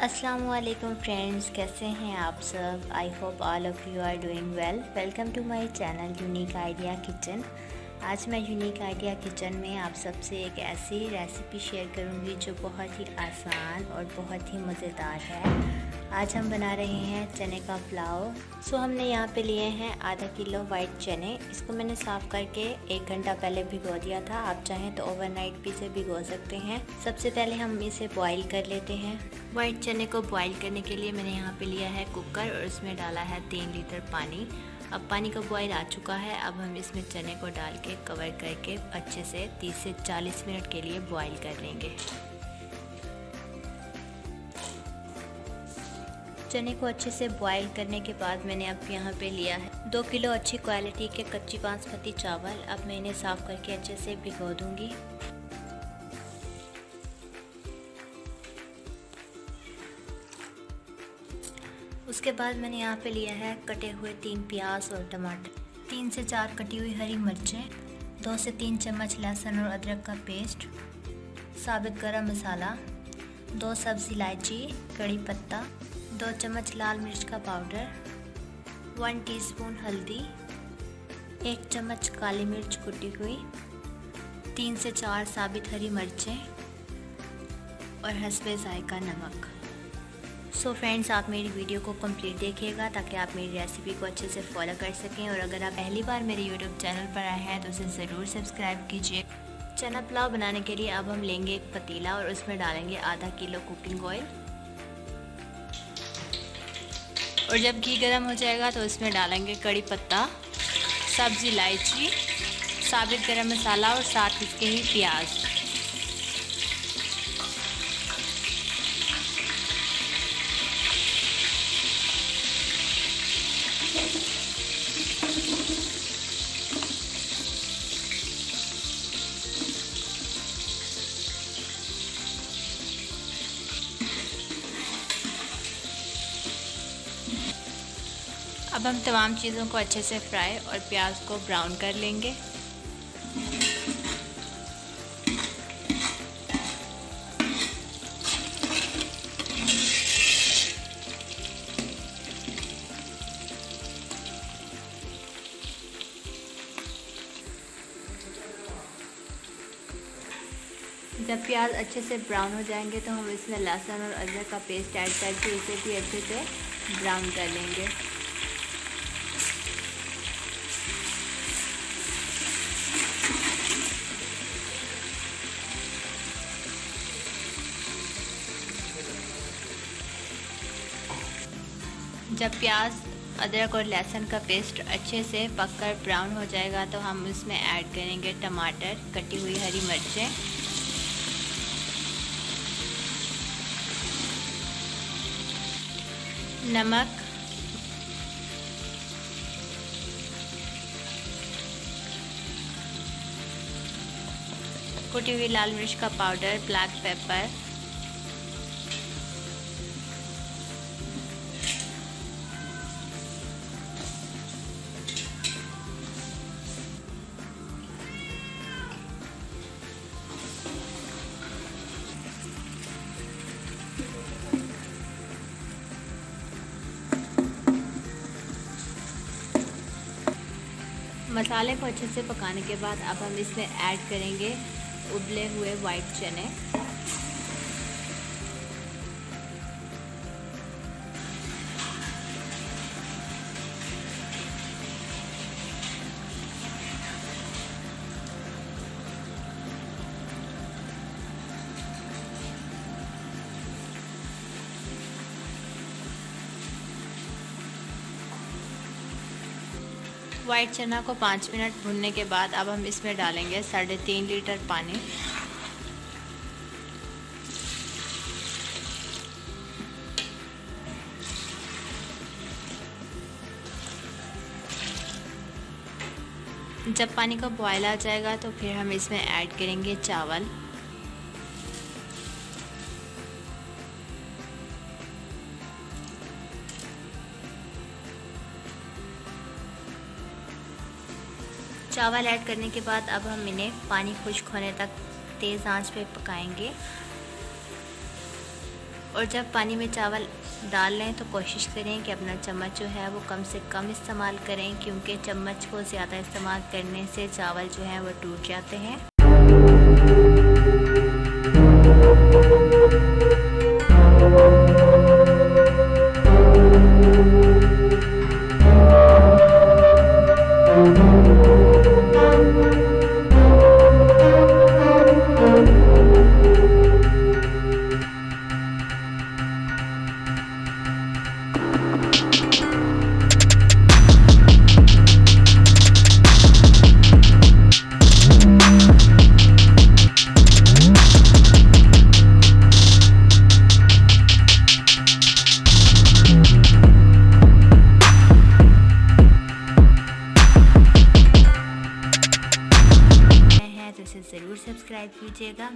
अस्सलाम वालेकुम फ्रेंड्स, कैसे हैं आप सब। I hope all of you are doing well. Welcome to my channel unique idea kitchen. आज मैं यूनिक आइडिया किचन में आप सबसे एक ऐसी रेसिपी शेयर करूंगी जो बहुत ही आसान और बहुत ही मज़ेदार है। आज हम बना रहे हैं चने का पुलाव। हमने यहाँ पे लिए हैं आधा किलो वाइट चने। इसको मैंने साफ़ करके 1 घंटा पहले भिगो दिया था। आप चाहें तो ओवरनाइट भी इसे भिगो सकते हैं। सबसे पहले हम इसे बॉईल कर लेते हैं। वाइट चने को बॉईल करने के लिए मैंने यहाँ पे लिया है कुकर और उसमें डाला है 3 लीटर पानी। अब पानी का बॉईल आ चुका है। अब हम इसमें चने को डाल के कवर करके अच्छे से 30 से 40 मिनट के लिए बॉईल कर लेंगे। चने को अच्छे से बॉईल करने के बाद मैंने अब यहाँ पे लिया है 2 किलो अच्छी क्वालिटी के कच्ची बासमती चावल। अब मैं इन्हें साफ़ करके अच्छे से भिगो दूँगी। उसके बाद मैंने यहाँ पे लिया है कटे हुए 3 प्याज और टमाटर, 3 से 4 कटी हुई हरी मिर्चें, 2 से 3 चम्मच लहसुन और अदरक का पेस्ट, साबित गरम मसाला, 2 सब्ज़ इलायची, कड़ी पत्ता, 2 चम्मच लाल मिर्च का पाउडर, 1 टीस्पून हल्दी, 1 चम्मच काली मिर्च कुटी हुई, 3 से 4 साबित हरी मिर्चें और हस्बे ज़ायका नमक। फ्रेंड्स, आप मेरी वीडियो को कंप्लीट देखिएगा ताकि आप मेरी रेसिपी को अच्छे से फॉलो कर सकें। और अगर आप पहली बार मेरे यूट्यूब चैनल पर आए हैं तो उसे ज़रूर सब्सक्राइब कीजिए। चना पुलाव बनाने के लिए अब हम लेंगे एक पतीला और उसमें डालेंगे आधा किलो कुकिंग ऑयल। और जब घी गर्म हो जाएगा तो उसमें डालेंगे कड़ी पत्ता, सब्ज़ इलायची, साबित गरम मसाला और साथ इसके ही प्याज। अब हम तमाम चीज़ों को अच्छे से फ्राई और प्याज को ब्राउन कर लेंगे। जब प्याज अच्छे से ब्राउन हो जाएंगे तो हम इसमें लहसुन और अदरक का पेस्ट ऐड करके इसे भी अच्छे से ब्राउन कर लेंगे। जब प्याज, अदरक और लहसुन का पेस्ट अच्छे से पककर ब्राउन हो जाएगा तो हम इसमें ऐड करेंगे टमाटर, कटी हुई हरी मिर्चें, नमक, कुटी हुई लाल मिर्च का पाउडर, ब्लैक पेपर, मसाले को अच्छे से पकाने के बाद अब हम इसमें ऐड करेंगे उबले हुए वाइट चने। वाइट चना को 5 मिनट भूनने के बाद अब हम इसमें डालेंगे 3.5 लीटर पानी। जब पानी का बॉयल आ जाएगा तो फिर हम इसमें ऐड करेंगे चावल। चावल ऐड करने के बाद अब हम इन्हें पानी खुश्क होने तक तेज़ आंच पे पकाएंगे। और जब पानी में चावल डाल लें तो कोशिश करें कि अपना चम्मच जो है वो कम से कम इस्तेमाल करें, क्योंकि चम्मच को ज़्यादा इस्तेमाल करने से चावल जो है वो टूट जाते हैं।